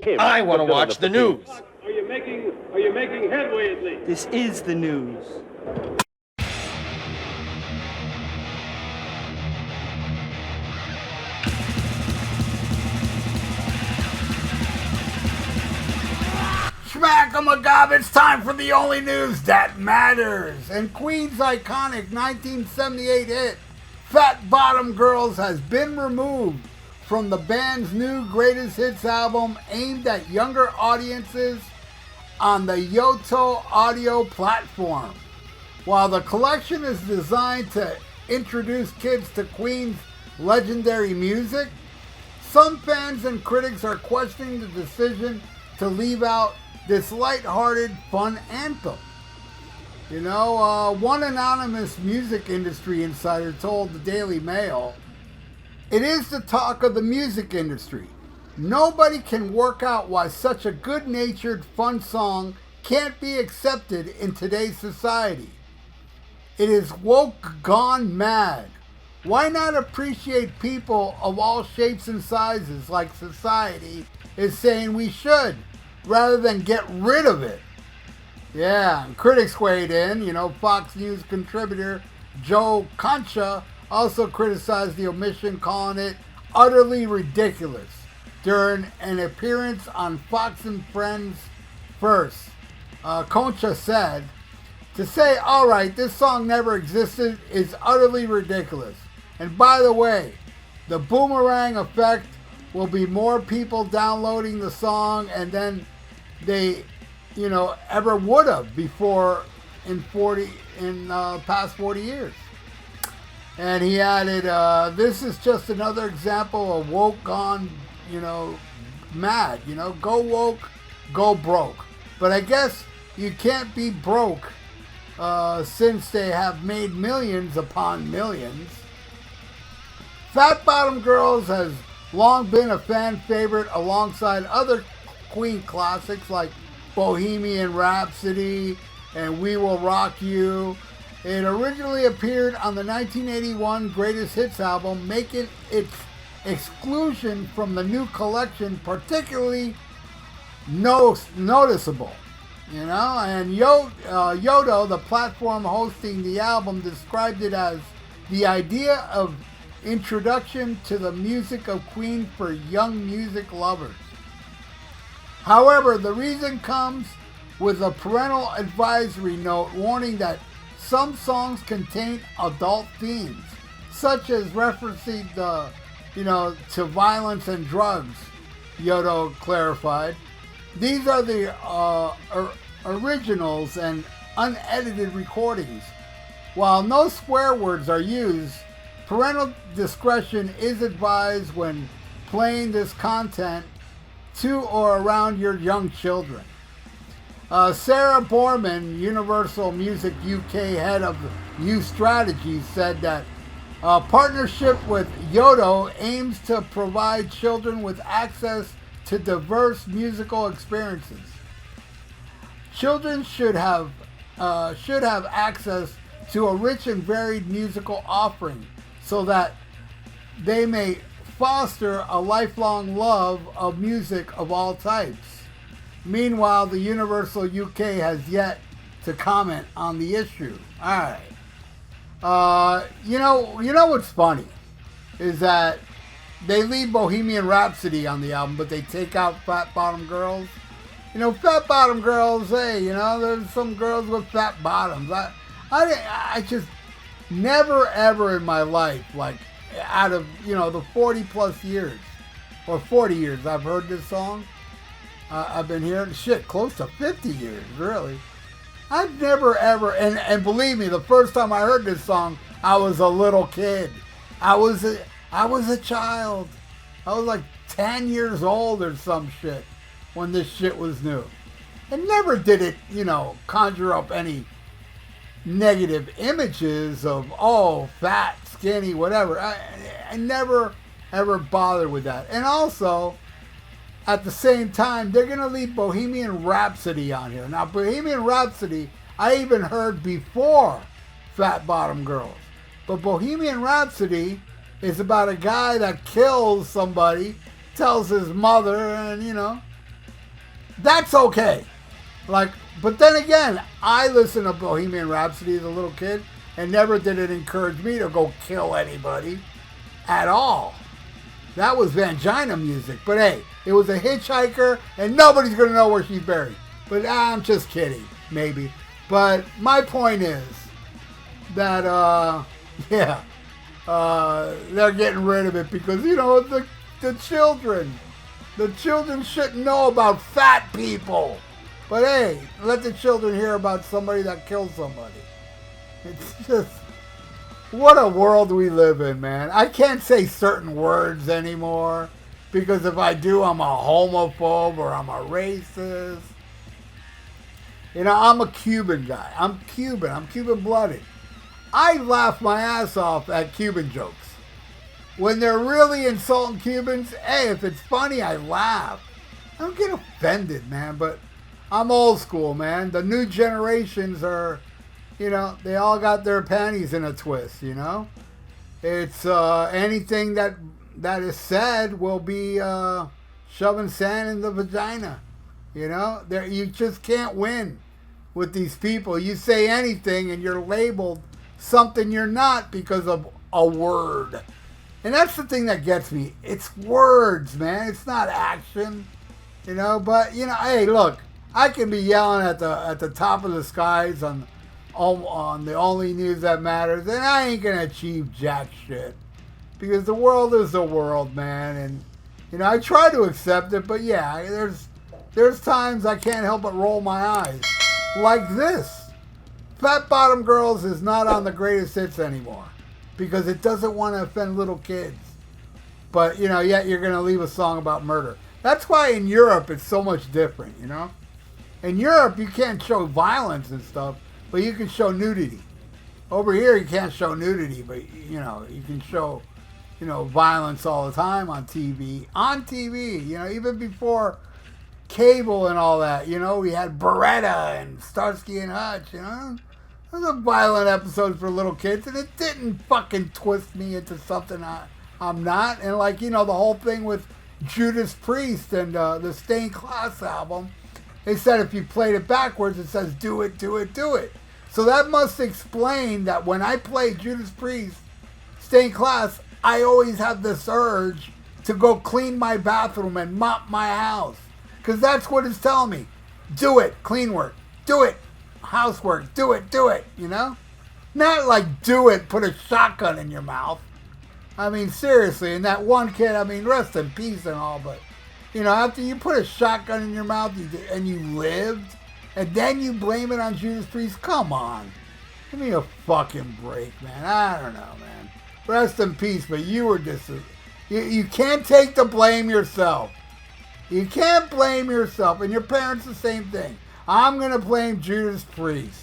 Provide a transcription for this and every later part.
him. I want to watch the news. Are you making headway at least? This is the news. Schmack-a-magab, it's time for the only news that matters. And Queen's iconic 1978 hit, Fat Bottom Girls, has been removed from the band's new greatest hits album aimed at younger audiences on the Yoto audio platform. While the collection is designed to introduce kids to Queen's legendary music, some fans and critics are questioning the decision to leave out this light-hearted, fun anthem. You know, one anonymous music industry insider told the Daily Mail, "It is the talk of the music industry. Nobody can work out why such a good-natured, fun song can't be accepted in today's society. It is woke gone mad. Why not appreciate people of all shapes and sizes like society is saying we should, rather than get rid of it?" Yeah, and critics weighed in. You know, Fox News contributor Joe Concha also criticized the omission, calling it utterly ridiculous during an appearance on Fox and Friends First. Concha said, "To say, all right, this song never existed is utterly ridiculous. And by the way, the boomerang effect will be more people downloading the song and then they, ever would have before in past 40 years." And he added, "This is just another example of woke gone, mad. Go woke, go broke. But I guess you can't be broke since they have made millions upon millions." Fat Bottom Girls has long been a fan favorite alongside other Queen classics like Bohemian Rhapsody and We Will Rock You. It originally appeared on the 1981 Greatest Hits album, making its exclusion from the new collection particularly noticeable. And Yoto, the platform hosting the album, described it as the idea of introduction to the music of Queen for young music lovers. However, the reason comes with a parental advisory note warning that some songs contain adult themes, such as referencing to violence and drugs, Yoto clarified. These are the originals and unedited recordings. While no swear words are used, parental discretion is advised when playing this content to or around your young children. Sarah Borman, Universal Music UK head of youth strategy, said that a partnership with Yoto aims to provide children with access to diverse musical experiences. Children should have access to a rich and varied musical offering so that they may foster a lifelong love of music of all types. Meanwhile, the Universal UK has yet to comment on the issue. All right. You know what's funny is that they leave Bohemian Rhapsody on the album, but they take out Fat Bottom Girls. Fat Bottom Girls, hey, there's some girls with fat bottoms. I just never ever in my life, like out of, the 40 plus years or 40 years I've heard this song. I've been hearing close to 50 years, really. I've never ever, and believe me, the first time I heard this song, I was a little kid. I was a child. I was like 10 years old or some shit when this shit was new. And never did it, conjure up any negative images of, fat, skinny, whatever. I never ever bothered with that. And also, at the same time, they're going to leave Bohemian Rhapsody on here. Now, Bohemian Rhapsody, I even heard before Fat Bottom Girls. But Bohemian Rhapsody is about a guy that kills somebody, tells his mother, and, That's okay. Like, but then again, I listened to Bohemian Rhapsody as a little kid, and never did it encourage me to go kill anybody at all. That was Vangina music. But hey, it was a hitchhiker, and nobody's going to know where she's buried. But I'm just kidding, maybe. But my point is that, they're getting rid of it because, you know, the children shouldn't know about fat people. But hey, let the children hear about somebody that killed somebody. It's just, what a world we live in, man. I can't say certain words anymore because if I do, I'm a homophobe or I'm a racist. You know, I'm a Cuban guy. I'm Cuban-blooded. I laugh my ass off at Cuban jokes. When they're really insulting Cubans, hey, if it's funny, I laugh. I don't get offended, man, but I'm old school, man. The new generations are, you know, they all got their panties in a twist, you know? It's anything that is said will be shoving sand in the vagina, you know? You just can't win with these people. You say anything and you're labeled something you're not because of a word. And that's the thing that gets me. It's words, man. It's not action, you know? But, you know, hey, look, I can be yelling at the top of the skies on the only news that matters, and I ain't gonna achieve jack shit because the world is the world, man. And you know, I try to accept it, but yeah, there's times I can't help but roll my eyes, like this. Fat Bottom Girls is not on the greatest hits anymore because it doesn't want to offend little kids. But you know, yet you're gonna leave a song about murder. That's why in Europe it's so much different, you know. In Europe, you can't show violence and stuff, but you can show nudity. Over here, you can't show nudity, but, you know, you can show, you know, violence all the time on TV. On TV, you know, even before cable and all that, you know, we had Beretta and Starsky and Hutch, you know. Those are violent episodes for little kids, and it didn't fucking twist me into something I'm not. And, like, you know, the whole thing with Judas Priest and the Stained Class album, they said if you played it backwards, it says, do it, do it, do it. So that must explain that when I play Judas Priest, Stained Class, I always have this urge to go clean my bathroom and mop my house. Because that's what it's telling me. Do it, clean work. Do it, housework. Do it, you know? Not like do it, put a shotgun in your mouth. I mean, seriously, and that one kid, I mean, rest in peace and all, but you know, after you put a shotgun in your mouth and you lived, and then you blame it on Judas Priest, come on. Give me a fucking break, man. I don't know, man. Rest in peace, but you were just... You can't take the blame yourself. You can't blame yourself, and your parents the same thing. I'm going to blame Judas Priest.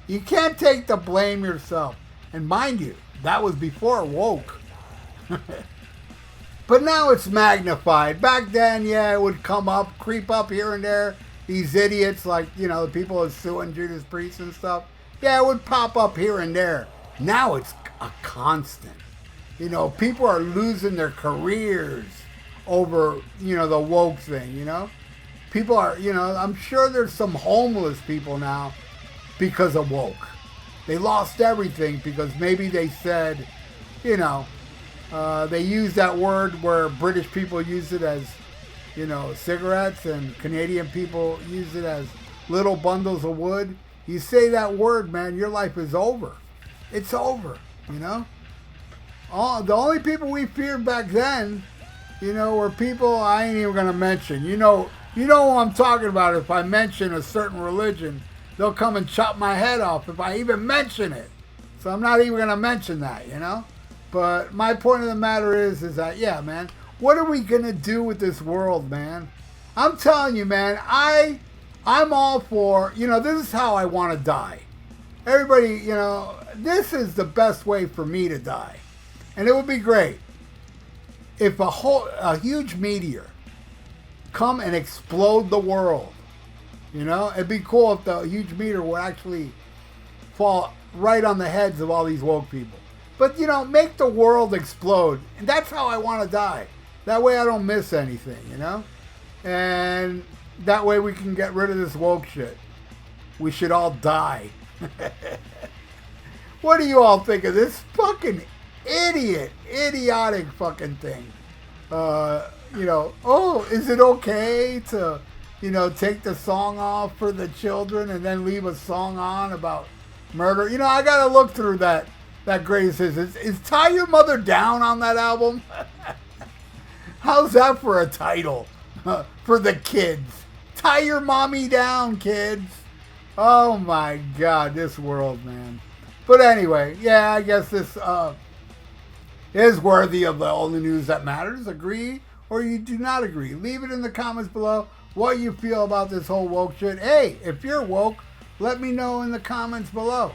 You can't take the blame yourself. And mind you, that was before woke. But now it's magnified. Back then, yeah, it would come up, creep up here and there. These idiots, like, you know, the people who are suing Judas Priest and stuff. Yeah, it would pop up here and there. Now it's a constant. You know, people are losing their careers over, you know, the woke thing, you know. People are, you know, I'm sure there's some homeless people now because of woke. They lost everything because maybe they said, you know, they use that word where British people use it as, you know, cigarettes, and Canadian people use it as little bundles of wood. You say that word, man, your life is over. It's over, you know. The only people we feared back then, you know, were people I ain't even gonna mention. You know who I'm talking about. If I mention a certain religion, they'll come and chop my head off if I even mention it. So I'm not even gonna mention that, you know. But my point of the matter is that, yeah, man, what are we going to do with this world, man? I'm telling you, man, I'm all for, you know, this is how I want to die. Everybody, you know, this is the best way for me to die. And it would be great if a huge meteor come and explode the world. You know, it'd be cool if the huge meteor would actually fall right on the heads of all these woke people. But, you know, make the world explode. And that's how I want to die. That way I don't miss anything, you know? And that way we can get rid of this woke shit. We should all die. What do you all think of this fucking idiotic fucking thing? You know, oh, is it okay to, you know, take the song off for the children and then leave a song on about murder? You know, I gotta look through that greatest hits. Is Tie Your Mother Down on that album? How's that for a title for the kids? Tie your mommy down, kids. Oh my God, this world, man. But anyway, yeah, I guess this is worthy of the only news that matters. Agree or you do not agree. Leave it in the comments below what you feel about this whole woke shit. Hey, if you're woke, let me know in the comments below.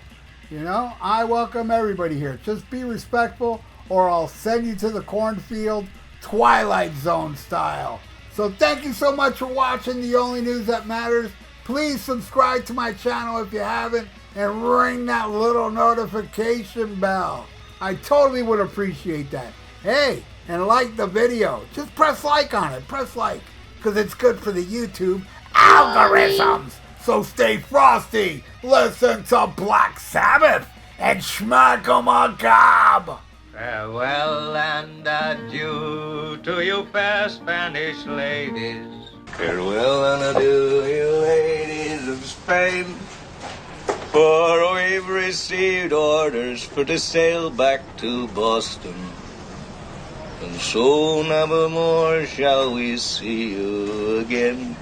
You know, I welcome everybody here. Just be respectful or I'll send you to the cornfield, Twilight Zone style. So thank you so much for watching The Only News That Matters. Please subscribe to my channel if you haven't and ring that little notification bell. I totally would appreciate that. Hey, and like the video. Just press like on it. Press like, because it's good for the YouTube algorithms. So stay frosty. Listen to Black Sabbath and Schmack 'em a gob. Farewell and adieu to you fair Spanish ladies. Farewell and adieu, you ladies of Spain. For we've received orders for to sail back to Boston. And so never more shall we see you again.